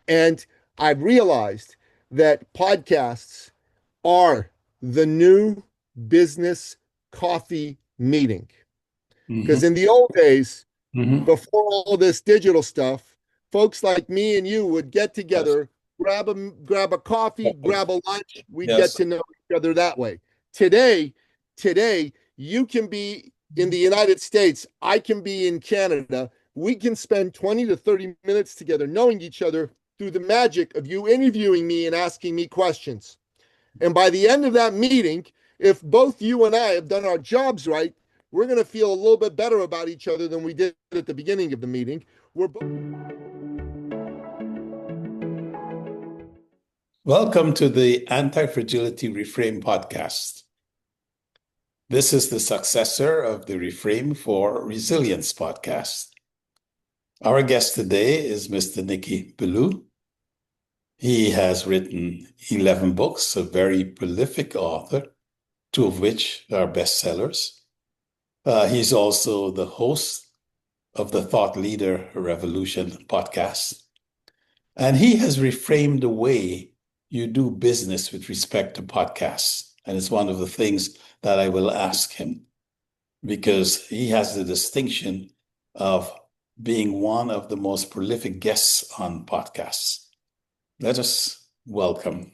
And I've realized that podcasts are the new business coffee meeting. Hmm. Because in the old days, Hmm. before all this digital stuff, folks like me and you would get Yes. together, grab a coffee, grab a lunch. We'd get Yes. to know each other that way. Today, today you can be in the United States, I can be in Canada. We can spend 20 to 30 minutes together knowing each other through the magic of you interviewing me and asking me questions. And by the end of that meeting, if both you and I have done our jobs right, we're going to feel a little bit better about each other than we did at the beginning of the meeting. We're both. Welcome to the Antifragility Reframe podcast. This is the successor of the Reframe for Resilience podcast. Our guest today is Mr. Nicky Billou. He has written 11 books, a very prolific author, two of which are bestsellers. He's also the host of the Thought Leader Revolution podcast. And he has reframed the way you do business with respect to podcasts. And it's one of the things that I will ask him because he has the distinction of being one of the most prolific guests on podcasts. Let us welcome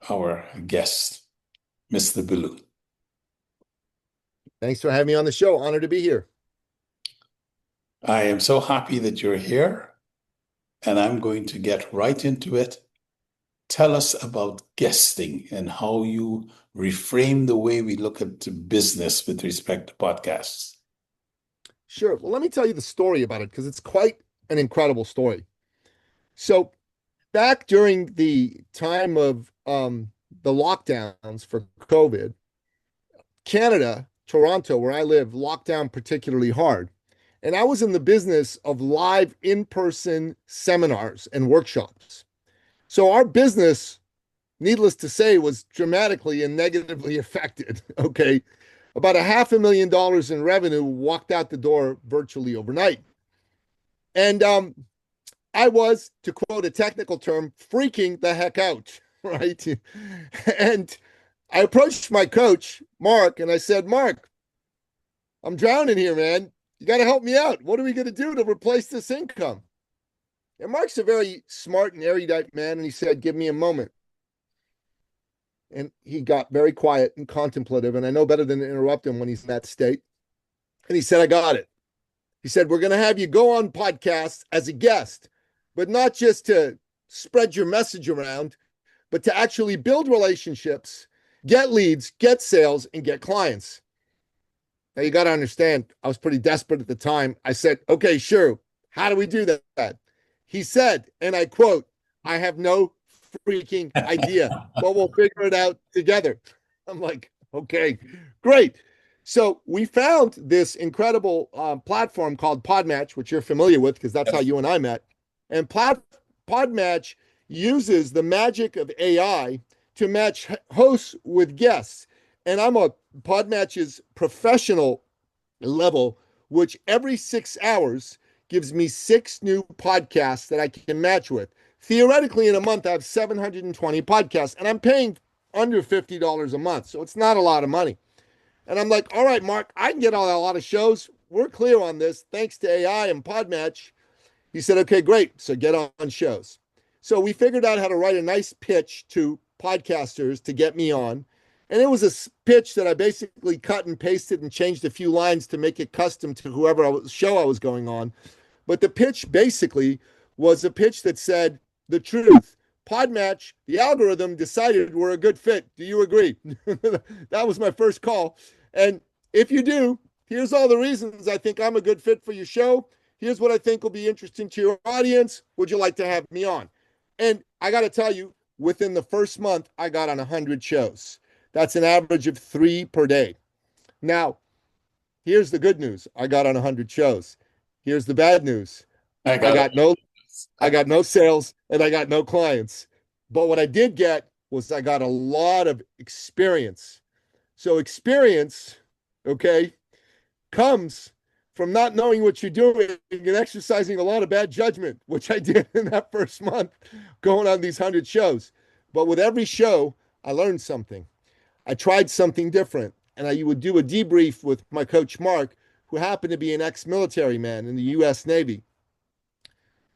our guest, Mr. Billou. Thanks for having me on the show. Honored to be here. I am so happy that you're here, and I'm going to get right into it. Tell us about guesting and how you reframe the way we look at business with respect to podcasts. Sure. Well, let me tell you the story about it because it's quite an incredible story. So, back during the time of the lockdowns for COVID, Canada, Toronto, where I live, locked down particularly hard. And I was in the business of live in person seminars and workshops. So, our business, needless to say, was dramatically and negatively affected. Okay. About a $500,000 in revenue walked out the door virtually overnight. And I was, to quote a technical term, freaking the heck out. Right. And I approached my coach, Mark, and I said, Mark, I'm drowning here, man. You got to help me out. What are we going to do to replace this income? And Mark's a very smart and erudite man. And he said, give me a moment. And he got very quiet and contemplative. And I know better than to interrupt him when he's in that state. And he said, I got it. He said, we're going to have you go on podcasts as a guest, but not just to spread your message around, but to actually build relationships, get leads, get sales, and get clients. Now, you got to understand, I was pretty desperate at the time. I said, okay, sure. How do we do that? He said, and I quote, I have no freaking idea, but we'll figure it out together. I'm like, okay, great. So we found this incredible platform called Podmatch, which you're familiar with because that's how Yes. you and I met. And Podmatch uses the magic of AI to match hosts with guests. And I'm a Podmatch's professional level, which every 6 hours gives me six new podcasts that I can match with. Theoretically, in a month, I have 720 podcasts, and I'm paying under $50 a month. So it's not a lot of money. And I'm like, all right, Mark, I can get on a lot of shows. We're clear on this thanks to AI and Podmatch. He said, okay, great. So get on shows. So we figured out how to write a nice pitch to podcasters to get me on. And it was a pitch that I basically cut and pasted and changed a few lines to make it custom to whoever show I was going on. But the pitch basically was a pitch that said the truth. Podmatch, the algorithm decided we're a good fit. Do you agree? That was my first call. And if you do, here's all the reasons I think I'm a good fit for your show. Here's what I think will be interesting to your audience. Would you like to have me on? And I got to tell you, within the first month, I got on 100 shows. That's an average of 3 per day. Now, here's the good news. I got on 100 shows. Here's the bad news. I I got it. got no I got no sales and I got no clients. But what I did get was I got a lot of experience. So experience, okay, comes from not knowing what you're doing and exercising a lot of bad judgment, which I did in that first month going on these 100 shows. But with every show, I learned something. I tried something different. And I would do a debrief with my coach, Mark, who happened to be an ex military man in the US Navy.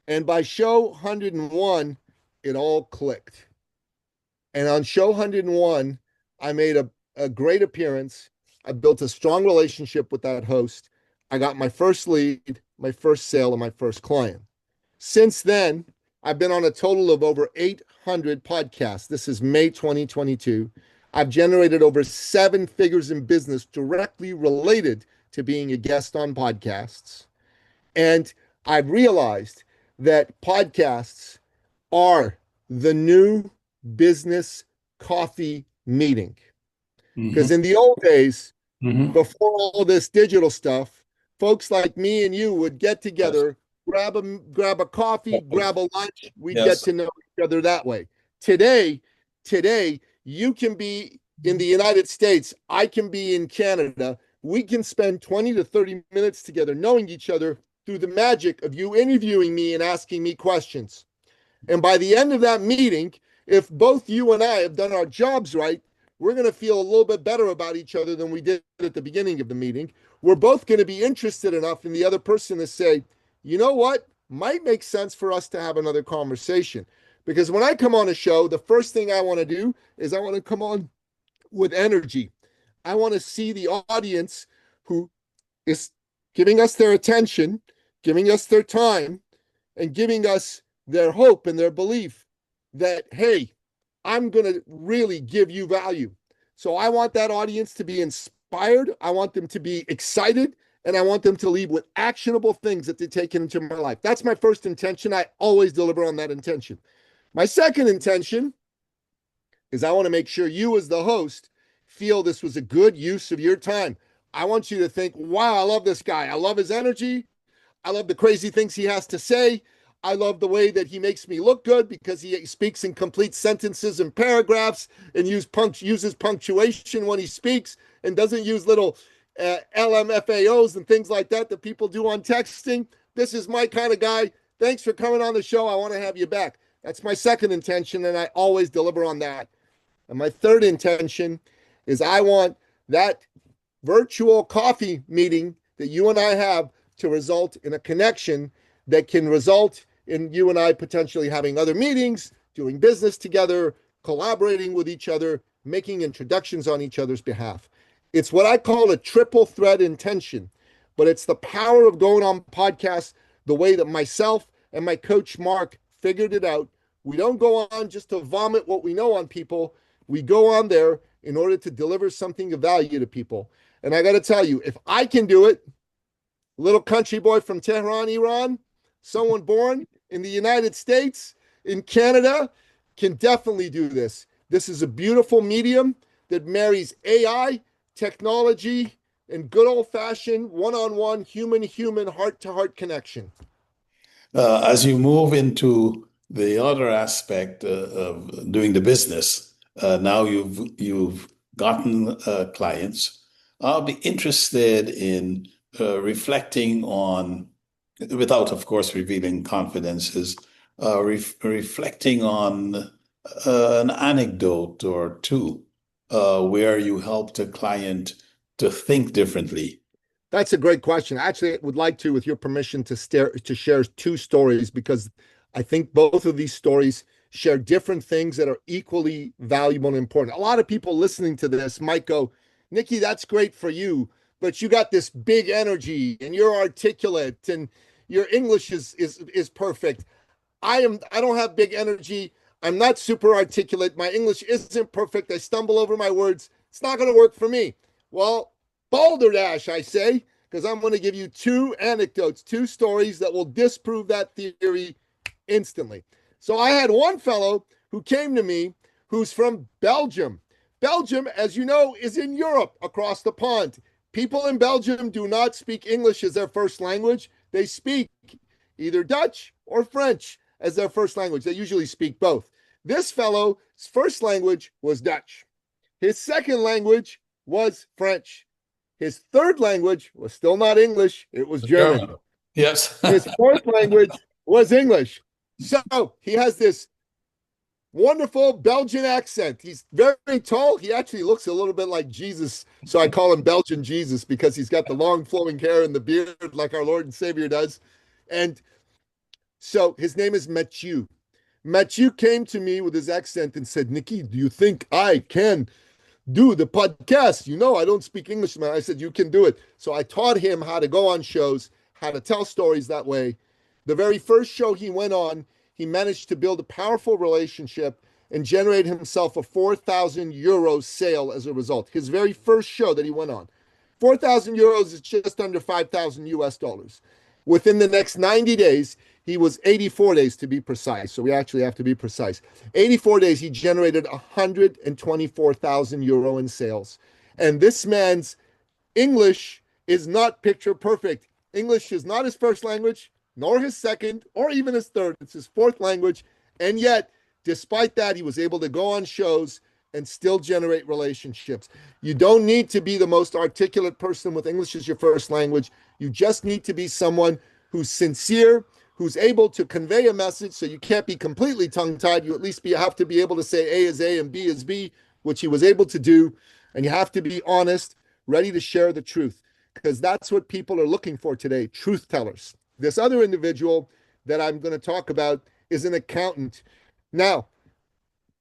And by show 101, it all clicked. And on show 101, I made a great appearance. I built a strong relationship with that host. I got my first lead, my first sale, and my first client. Since then, I've been on a total of over 800 podcasts. This is May 2022. I've generated over 7 figures in business directly related to being a guest on podcasts. And I've realized that podcasts are the new business coffee meeting. Because in the old days, before all this digital stuff, folks like me and you would get together, grab a coffee, grab a lunch. We'd get to know each other that way. Today, you can be in the United States. I can be in Canada. We can spend 20 to 30 minutes together knowing each other through the magic of you interviewing me and asking me questions. And by the end of that meeting, if both you and I have done our jobs right, we're going to feel a little bit better about each other than we did at the beginning of the meeting. We're both going to be interested enough in the other person to say, you know what, might make sense for us to have another conversation. Because when I come on a show, the first thing I want to do is I want to come on with energy. I want to see the audience who is giving us their attention, giving us their time, and giving us their hope and their belief that, hey, I'm going to really give you value. So I want that audience to be inspired. I want them to be excited, and I want them to leave with actionable things that they take into my life. That's my first intention. I always deliver on that intention. My second intention is I want to make sure you as the host feel this was a good use of your time. I want you to think, wow, I love this guy. I love his energy. I love the crazy things he has to say. I love the way that he makes me look good because he speaks in complete sentences and paragraphs and uses punctuation when he speaks and doesn't use little LMFAOs and things like that people do on texting. This is my kind of guy. Thanks for coming on the show. I want to have you back. That's my second intention, and I always deliver on that. And my third intention is I want that virtual coffee meeting that you and I have to result in a connection that can result in you and I potentially having other meetings, doing business together, collaborating with each other, making introductions on each other's behalf. It's what I call a triple threat intention, but it's the power of going on podcasts the way that myself and my coach Mark figured it out. We don't go on just to vomit what we know on people. We go on there in order to deliver something of value to people. And I got to tell you, if I can do it, little country boy from Tehran, Iran, someone born in the United States, in Canada, can definitely do this. This is a beautiful medium that marries AI, technology, and good old-fashioned one-on-one, human-to-human, heart-to-heart connection. As you move into the other aspect of doing the business, now you've gotten clients. I'll be interested in reflecting on, without, of course, revealing confidences, reflecting on an anecdote or two where you helped a client to think differently. That's a great question. Actually, I would like to, with your permission, to share 2 stories because I think both of these stories share different things that are equally valuable and important. A lot of people listening to this might go, Nicky, that's great for you, but you got this big energy and you're articulate and your English is perfect. I don't have big energy. I'm not super articulate. My English isn't perfect. I stumble over my words. It's not going to work for me. Well, balderdash, I say, because I'm going to give you 2 anecdotes, 2 stories that will disprove that theory instantly. So I had one fellow who came to me who's from Belgium. Belgium, as you know, is in Europe across the pond. People in Belgium do not speak English as their first language. They speak either Dutch or French as their first language. They usually speak both. This fellow's first language was Dutch. His second language was French. His third language was still not English, it was German. German. Yes. His fourth language was English. So he has this wonderful Belgian accent. He's very tall. He actually looks a little bit like Jesus. So I call him Belgian Jesus because he's got the long flowing hair and the beard like our Lord and Savior does. And so his name is Mathieu. Mathieu came to me with his accent and said, Nicky, do you think I can do the podcast? You know, I don't speak English, man. I said, you can do it. So I taught him how to go on shows, how to tell stories that way. The very first show he went on, he managed to build a powerful relationship and generate himself a 4,000 euro sale as a result. His very first show that he went on. 4,000 euros is just under 5,000 US dollars. Within the next 90 days, he was 84 days to be precise. So we actually have to be precise. 84 days, he generated 124,000 euro in sales. And this man's English is not picture perfect. English is not his first language, nor his second, or even his third. It's his fourth language. And yet, despite that, he was able to go on shows and still generate relationships. You don't need to be the most articulate person with English as your first language. You just need to be someone who's sincere, who's able to convey a message. So you can't be completely tongue-tied. You at least have to be able to say A is A and B is B, which he was able to do. And you have to be honest, ready to share the truth, because that's what people are looking for today, truth tellers. This other individual that I'm going to talk about is an accountant. Now,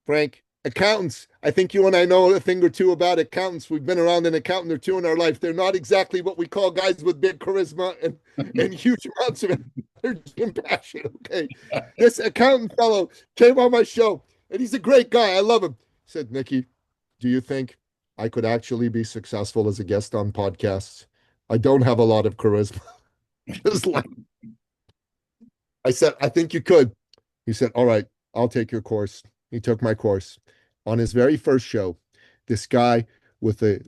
Frank, accountants, I think you and I know a thing or two about accountants. We've been around an accountant or two in our life. They're not exactly what we call guys with big charisma and huge amounts of energy and passion. Okay. This accountant fellow came on my show and he's a great guy. I love him. He said, Nicky, do you think I could actually be successful as a guest on podcasts? I don't have a lot of charisma. Just like I said, I think you could. He said, all right, I'll take your course. He took my course. On his very first show, this guy with a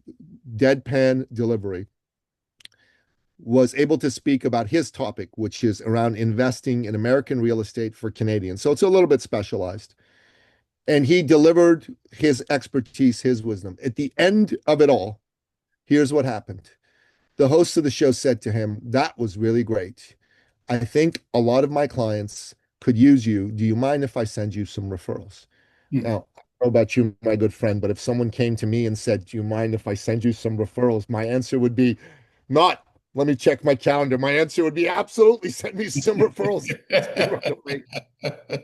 deadpan delivery was able to speak about his topic, which is around investing in American real estate for Canadians. So it's a little bit specialized. And he delivered his expertise, his wisdom. At the end of it all, here's what happened. The host of the show said to him, that was really great. I think a lot of my clients could use you. Do you mind if I send you some referrals? Now, I don't know about you, my good friend, but if someone came to me and said, do you mind if I send you some referrals? My answer would be not, let me check my calendar. My answer would be absolutely send me some referrals.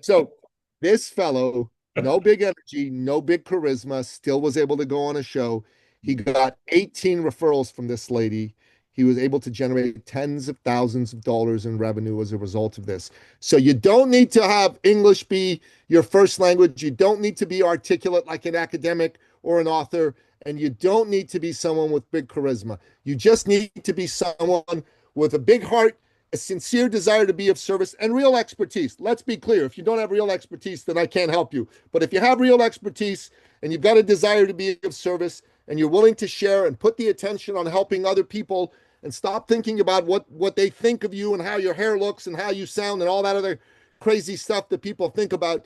So this fellow, no big energy, no big charisma, still was able to go on a show. He got 18 referrals from this lady. He was able to generate tens of thousands of dollars in revenue as a result of this. So you don't need to have English be your first language. You don't need to be articulate like an academic or an author. And you don't need to be someone with big charisma. You just need to be someone with a big heart, a sincere desire to be of service, and real expertise. Let's be clear. If you don't have real expertise, then I can't help you. But if you have real expertise and you've got a desire to be of service and you're willing to share and put the attention on helping other people and stop thinking about what they think of you and how your hair looks and how you sound and all that other crazy stuff that people think about,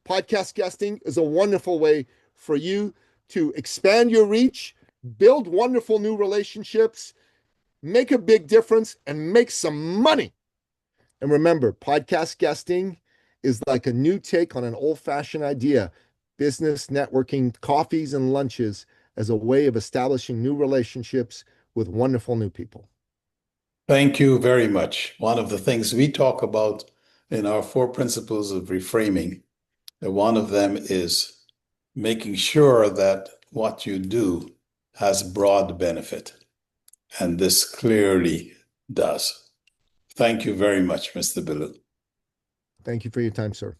podcast guesting is a wonderful way for you to expand your reach, build wonderful new relationships, make a big difference, and make some money. And remember, podcast guesting is like a new take on an old-fashioned idea, business networking, coffees and lunches as a way of establishing new relationships with wonderful new people. Thank you very much. One of the things we talk about in our 4 principles of reframing, one of them is making sure that what you do has broad benefit. And this clearly does. Thank you very much, Mr. Billou. Thank you for your time, sir.